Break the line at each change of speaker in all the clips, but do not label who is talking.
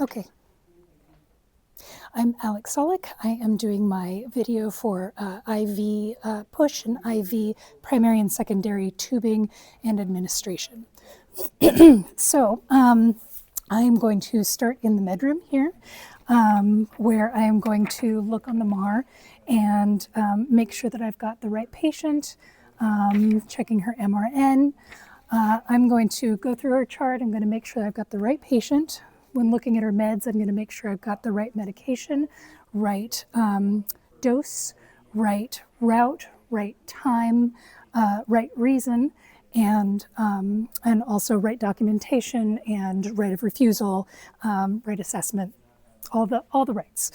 Okay. I'm Alex Solik. I am doing my video for IV push and IV primary and secondary tubing and administration. So I'm going to start in the med room here, where I am going to look on the MAR and make sure that I've got the right patient, checking her MRN. I'm going to go through her chart. I'm going to make sure I've got the right patient. When looking at her meds, I'm going to make sure I've got the right medication, right dose, right route, right time, right reason, and also right documentation and right of refusal, right assessment, all the rights.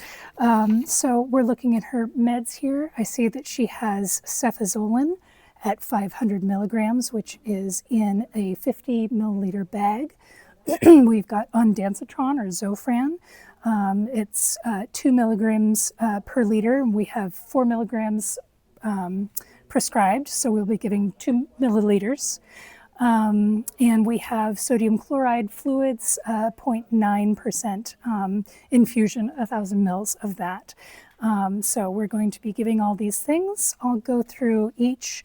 So we're looking at her meds here. I see that she has cefazolin at 500 milligrams, which is in a 50 milliliter bag. We've got ondansetron or Zofran. It's 2 milligrams per liter, and we have 4 milligrams prescribed, so we'll be giving 2 milliliters. And we have sodium chloride fluids, 0.9% infusion, 1,000 mils of that. So we're going to be giving all these things. I'll go through each.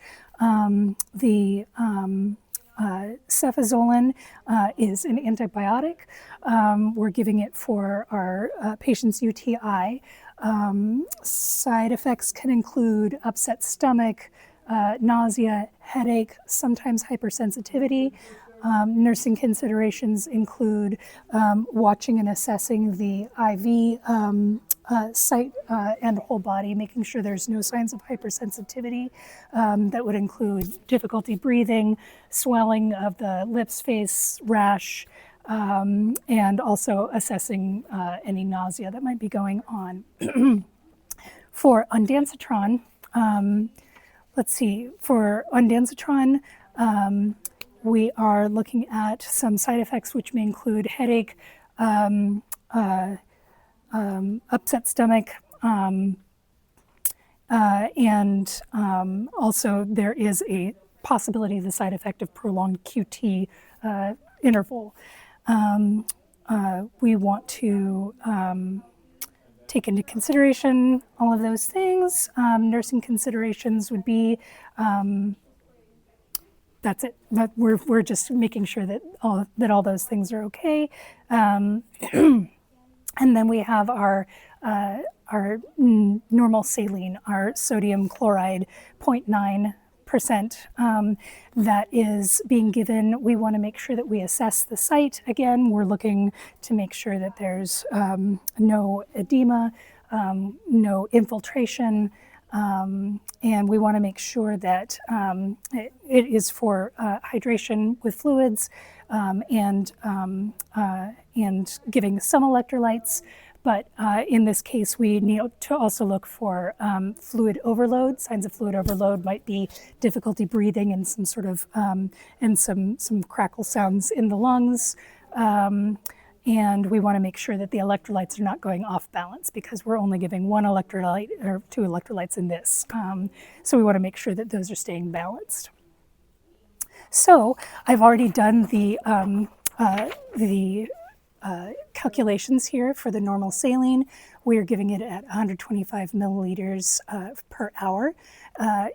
Cefazolin is an antibiotic. We're giving it for our patient's UTI. Side effects can include upset stomach, nausea, headache, sometimes hypersensitivity. Nursing considerations include watching and assessing the IV site and whole body, making sure there's no signs of hypersensitivity. That would include difficulty breathing, swelling of the lips, face, rash, and also assessing any nausea that might be going on. For ondansetron, let's see, for ondansetron, we are looking at some side effects which may include headache, upset stomach, and also there is a possibility of the side effect of prolonged QT interval. We want to take into consideration all of those things. Nursing considerations would be that's it. But we're just making sure that all those things are okay. And then we have our normal saline, our sodium chloride, 0.9%, that is being given. We want to make sure that we assess the site. Again, we're looking to make sure that there's no edema, no infiltration, and we want to make sure that it is for hydration with fluids and giving some electrolytes. But in this case, we need to also look for fluid overload. Signs of fluid overload might be difficulty breathing and some sort of and some crackle sounds in the lungs. And we want to make sure that the electrolytes are not going off balance because we're only giving one electrolyte or 2 electrolytes in this. So we want to make sure that those are staying balanced. So I've already done the calculations here for the normal saline. We are giving it at 125 milliliters per hour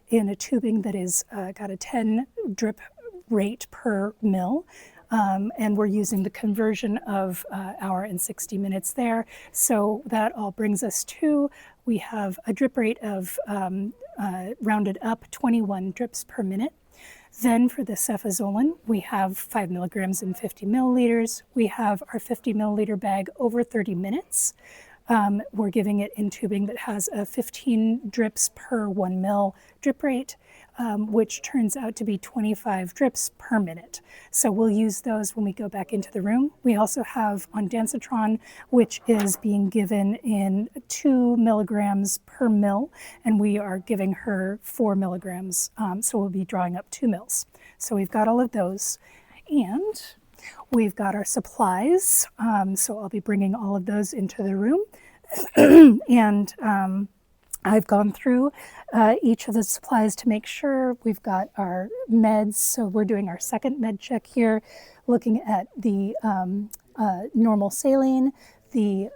in a tubing that is got a 10 drip rate per mil. And we're using the conversion of hour and 60 minutes there. So that all brings us to, we have a drip rate of rounded up 21 drips per minute. Then for the cefazolin, we have 5 milligrams in 50 milliliters. We have our 50 milliliter bag over 30 minutes. We're giving it in tubing that has a 15 drips per 1 mil drip rate, which turns out to be 25 drips per minute. So we'll use those when we go back into the room. We also have ondansetron, which is being given in 2 milligrams per mil, and we are giving her 4 milligrams. So we'll be drawing up 2 mils. So we've got all of those. And we've got our supplies. So I'll be bringing all of those into the room. And I've gone through each of the supplies to make sure we've got our meds. So we're doing our second med check here, looking at the normal saline, the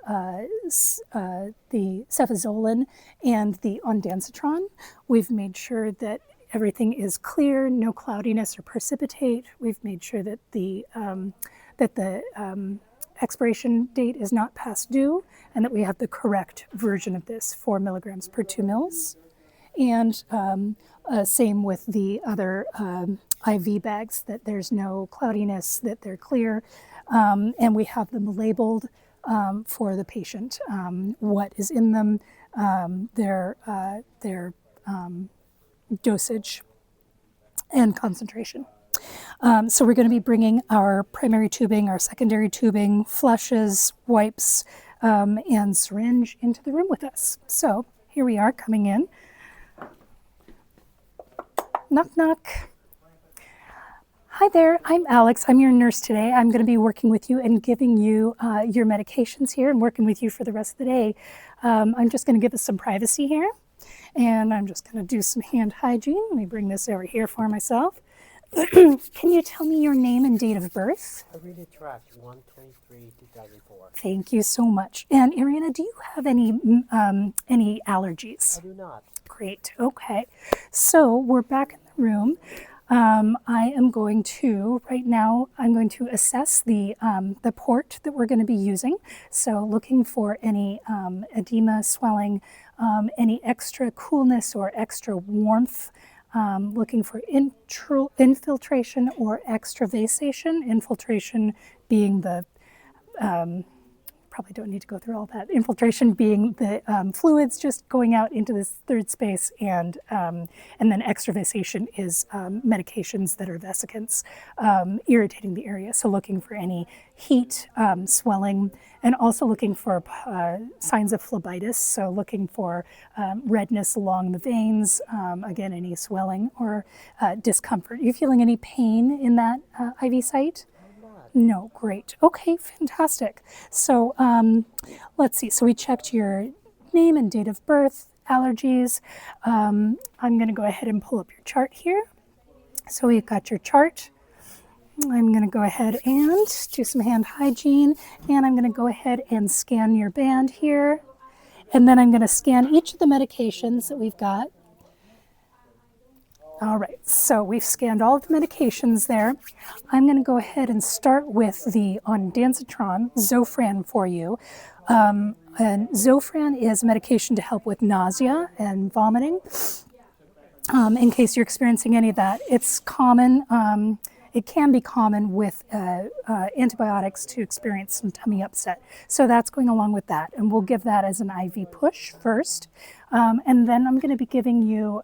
cefazolin and the ondansetron. We've made sure that everything is clear, no cloudiness or precipitate. We've made sure that the expiration date is not past due, and that we have the correct version of this, 4 milligrams per 2 mils. And same with the other IV bags, that there's no cloudiness, that they're clear, and we have them labeled for the patient, what is in them, their dosage and concentration. So we're going to be bringing our primary tubing, our secondary tubing, flushes, wipes, and syringe into the room with us. So here we are coming in. Knock, knock. Hi there, I'm Alex. I'm your nurse today. I'm going to be working with you and giving you your medications here and working with you for the rest of the day. I'm just going to give us some privacy here, and I'm just going to do some hand hygiene. Let me bring this over here for myself. Can you tell me your name and date of birth?
Arena Track 1/23/2004.
Thank you so much. And Irina, do you have any allergies?
I do not.
Great. Okay. So we're back in the room. I am going to, right now, I'm going to assess the port that we're going to be using. So looking for any edema, swelling, any extra coolness or extra warmth, looking for infiltration or extravasation. Infiltration being the probably don't need to go through all that. Infiltration being the fluids just going out into this third space, and then extravasation is medications that are vesicants irritating the area. So looking for any heat, swelling, and also looking for signs of phlebitis. So looking for redness along the veins, again, any swelling or discomfort. Are you feeling any pain in that IV site? No, great. Okay, fantastic. So let's see. So we checked your name and date of birth, allergies. I'm going to go ahead and pull up your chart here. So we've got your chart. I'm going to go ahead and do some hand hygiene, and I'm going to go ahead and scan your band here. And then I'm going to scan each of the medications that we've got. All right, so we've scanned all of the medications there. I'm going to go ahead and start with the ondansetron, Zofran, for you. And Zofran is medication to help with nausea and vomiting. In case you're experiencing any of that, it's common. It can be common with antibiotics to experience some tummy upset. So that's going along with that. And we'll give that as an IV push first. And then I'm going to be giving you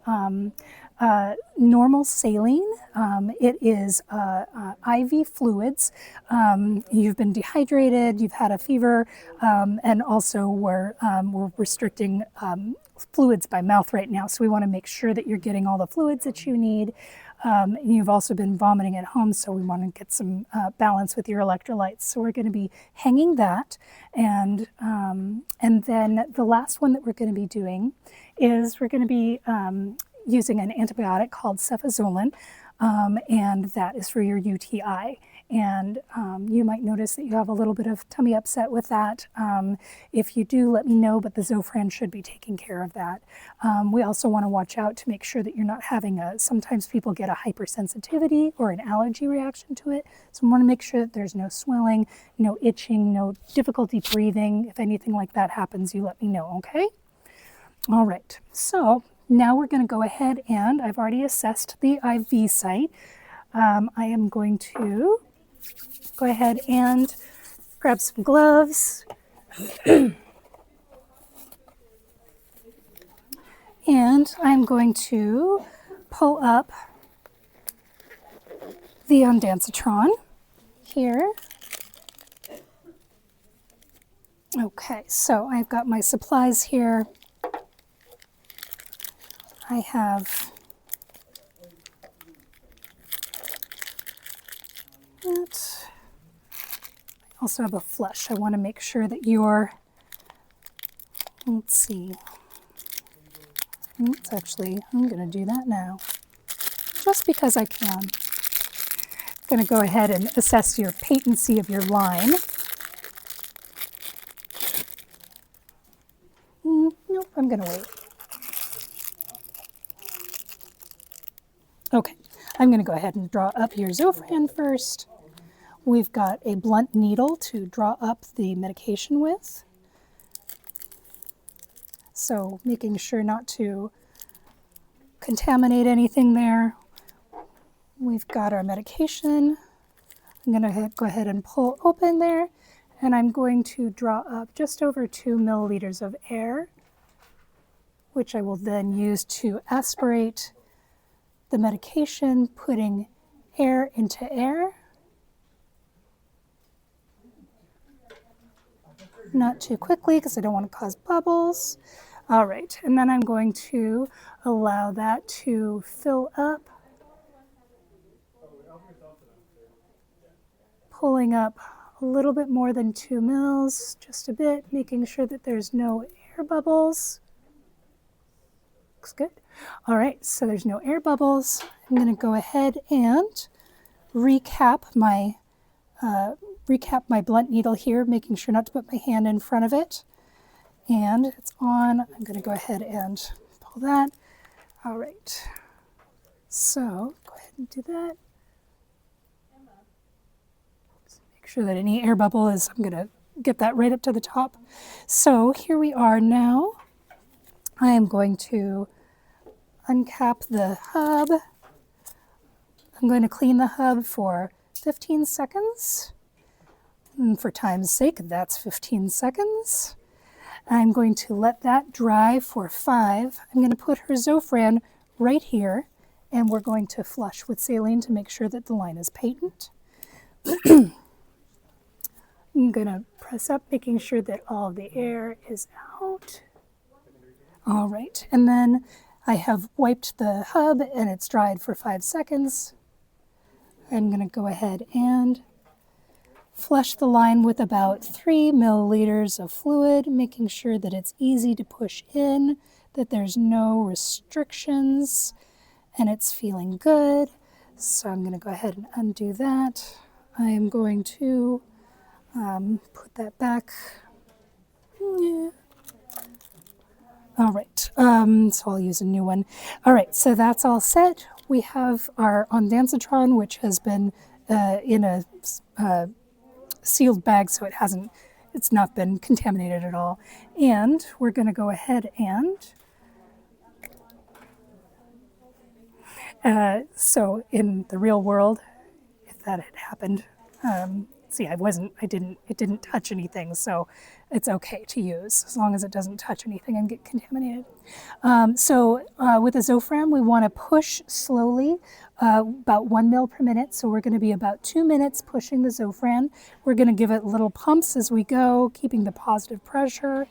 normal saline. It is IV fluids. You've been dehydrated, you've had a fever, and also we're restricting fluids by mouth right now. So we want to make sure that you're getting all the fluids that you need. You've also been vomiting at home, so we want to get some balance with your electrolytes. So we're going to be hanging that, and then the last one that we're going to be doing is we're going to be using an antibiotic called cefazolin, and that is for your UTI. And you might notice that you have a little bit of tummy upset with that. If you do, let me know, but the Zofran should be taking care of that. We also want to watch out to make sure that you're not having sometimes people get a hypersensitivity or an allergy reaction to it. So we want to make sure that there's no swelling, no itching, no difficulty breathing. If anything like that happens, you let me know, okay? All right, so now we're going to go ahead, and I've already assessed the IV site. I am going to go ahead and grab some gloves. And I'm going to pull up the ondansetron here. Okay, so I've got my supplies here. I have that. I also have a flush. I want to make sure that you're, let's see. It's actually, I'm going to do that now, just because I can. I'm going to go ahead and assess your patency of your line. I'm going to wait. Okay, I'm going to go ahead and draw up your Zofran first. We've got a blunt needle to draw up the medication with. So making sure not to contaminate anything there. We've got our medication. I'm going to go ahead and pull open there, and I'm going to draw up just over 2 milliliters of air, which I will then use to aspirate the medication, putting air into air. Not too quickly because I don't want to cause bubbles. All right, and then I'm going to allow that to fill up, pulling up a little bit more than 2 mils, just a bit, making sure that there's no air bubbles. Looks good. All right, so there's no air bubbles. I'm going to go ahead and recap my blunt needle here, making sure not to put my hand in front of it. And it's on. I'm going to go ahead and pull that. All right. So go ahead and do that. Make sure that any air bubble is, I'm going to get that right up to the top. So here we are now. I am going to uncap the hub. I'm going to clean the hub for 15 seconds. And for time's sake, that's 15 seconds. I'm going to let that dry for 5. I'm going to put her Zofran right here, and we're going to flush with saline to make sure that the line is patent. I'm going to press up, making sure that all of the air is out. All right, and then I have wiped the hub and it's dried for 5 seconds. I'm going to go ahead and flush the line with about 3 milliliters of fluid, making sure that it's easy to push in, that there's no restrictions, and it's feeling good. So I'm going to go ahead and undo that. I am going to put that back. Yeah. All right, so I'll use a new one. All right, so that's all set. We have our ondansetron, which has been in a sealed bag, so it's not been contaminated at all. And we're going to go ahead and so in the real world, if that had happened, see, it didn't touch anything, so it's okay to use as long as it doesn't touch anything and get contaminated. So with a Zofran, we want to push slowly, about 1 mil per minute. So we're going to be about 2 minutes pushing the Zofran. We're going to give it little pumps as we go, keeping the positive pressure.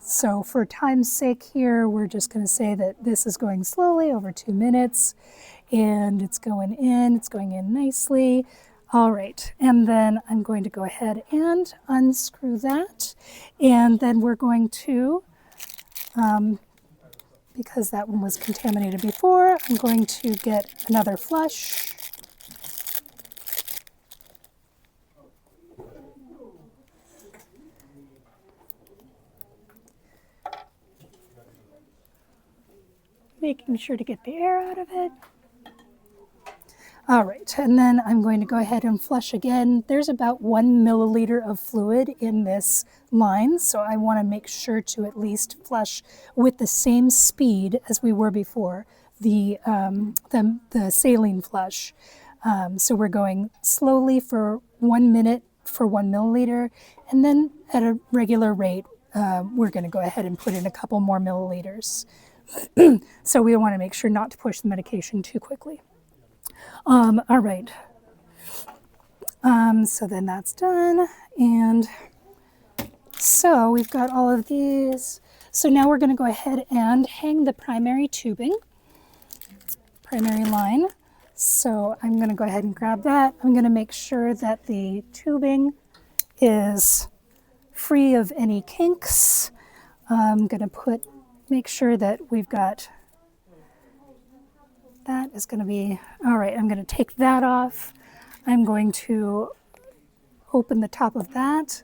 So for time's sake here, we're just going to say that this is going slowly over 2 minutes, and it's going in nicely. All right, and then I'm going to go ahead and unscrew that, and then we're going to, because that one was contaminated before, I'm going to get another flush. Making sure to get the air out of it. All right, and then I'm going to go ahead and flush again. There's about 1 milliliter of fluid in this line, so I want to make sure to at least flush with the same speed as we were before, the saline flush. So we're going slowly for 1 minute for 1 milliliter, and then at a regular rate, we're going to go ahead and put in a couple more milliliters. So we want to make sure not to push the medication too quickly. All right, so then that's done, and so we've got all of these. So now we're going to go ahead and hang the primary tubing, primary line. So I'm going to go ahead and grab that. I'm going to make sure that the tubing is free of any kinks. I'm going to make sure that we've got, that is going to be, all right, I'm going to take that off. I'm going to open the top of that,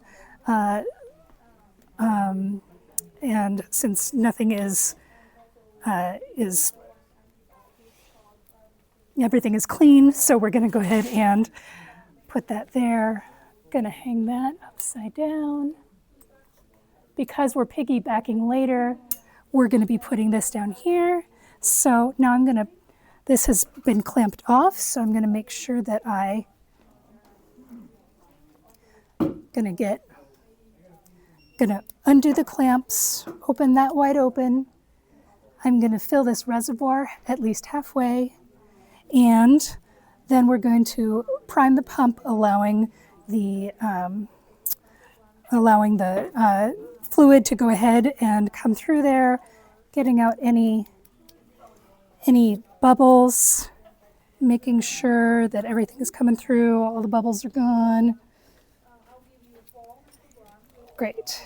And since nothing everything is clean, so we're gonna go ahead and put that there. Gonna hang that upside down. Because we're piggybacking later, we're gonna be putting this down here. So now this has been clamped off, so I'm gonna make sure that gonna undo the clamps, open that wide open. I'm gonna fill this reservoir at least halfway, and then we're going to prime the pump, allowing the fluid to go ahead and come through there, getting out any bubbles, making sure that everything is coming through, all the bubbles are gone. Great.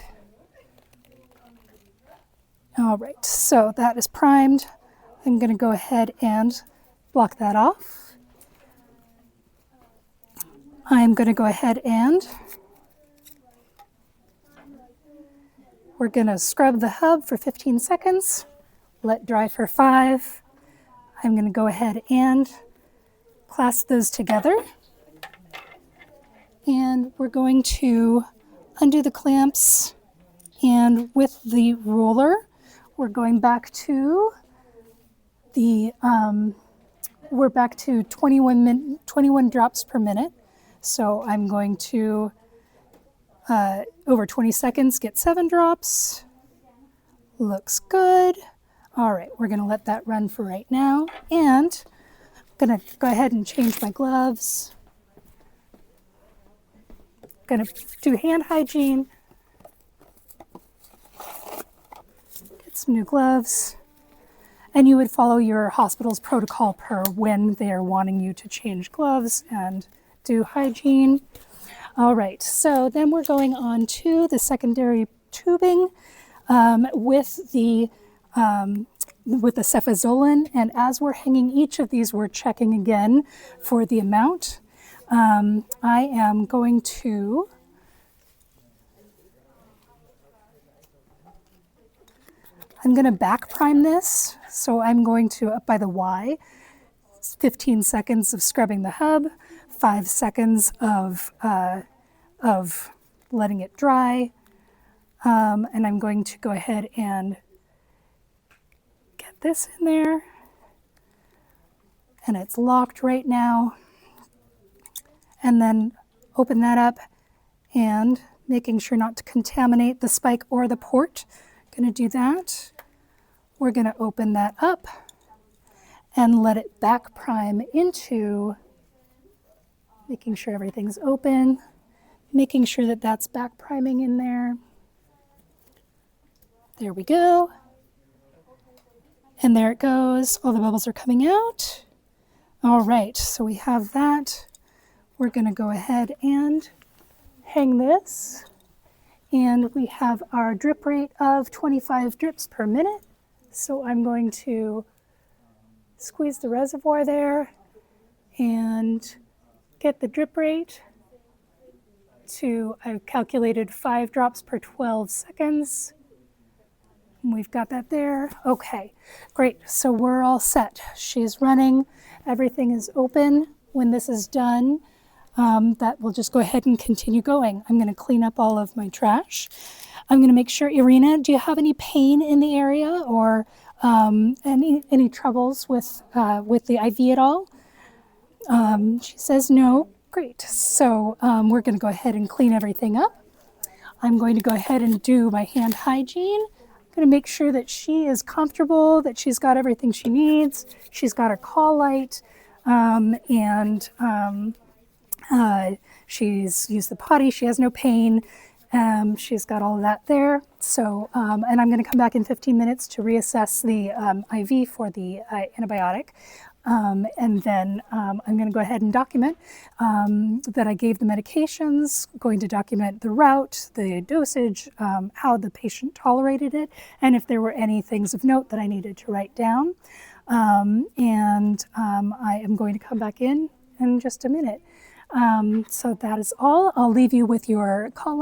All right, so that is primed. I'm going to go ahead and block that off. I'm going to go ahead and we're going to scrub the hub for 15 seconds, let dry for 5. I'm going to go ahead and clasp those together. And we're going to undo the clamps, and with the roller, we're going back to 21 drops per minute. So I'm going to, over 20 seconds, get 7 drops. Looks good. All right, we're gonna let that run for right now. And I'm gonna go ahead and change my gloves. Gonna do hand hygiene. Get some new gloves. And you would follow your hospital's protocol per when they're wanting you to change gloves and do hygiene. All right, so then we're going on to the secondary tubing with the cefazolin, and as we're hanging each of these, we're checking again for the amount. I'm going to back prime this, so I'm going to, up by the Y, 15 seconds of scrubbing the hub, 5 seconds of letting it dry, and I'm going to go ahead and get this in there, and it's locked right now, and then open that up and making sure not to contaminate the spike or the port. Going to do that. We're going to open that up and let it back prime into making sure everything's open, making sure that that's back priming in there. There we go. And there it goes. All the bubbles are coming out. All right, so we have that. We're going to go ahead and hang this. And we have our drip rate of 25 drips per minute. So I'm going to squeeze the reservoir there and get the drip rate to, I've calculated 5 drops per 12 seconds. And we've got that there. Okay, great. So we're all set. She's running. Everything is open. When this is done, that will just go ahead and continue going. I'm going to clean up all of my trash. I'm going to make sure, Irina, do you have any pain in the area or any troubles with the IV at all? She says no. Great. So we're going to go ahead and clean everything up. I'm going to go ahead and do my hand hygiene. I'm going to make sure that she is comfortable, that she's got everything she needs. She's got her call light, and she's used the potty. She has no pain. She's got all of that there. So, and I'm going to come back in 15 minutes to reassess the IV for the antibiotic. And then I'm going to go ahead and document that I gave the medications, going to document the route, the dosage, how the patient tolerated it, and if there were any things of note that I needed to write down. And I am going to come back in just a minute. So that is all. I'll leave you with your call light.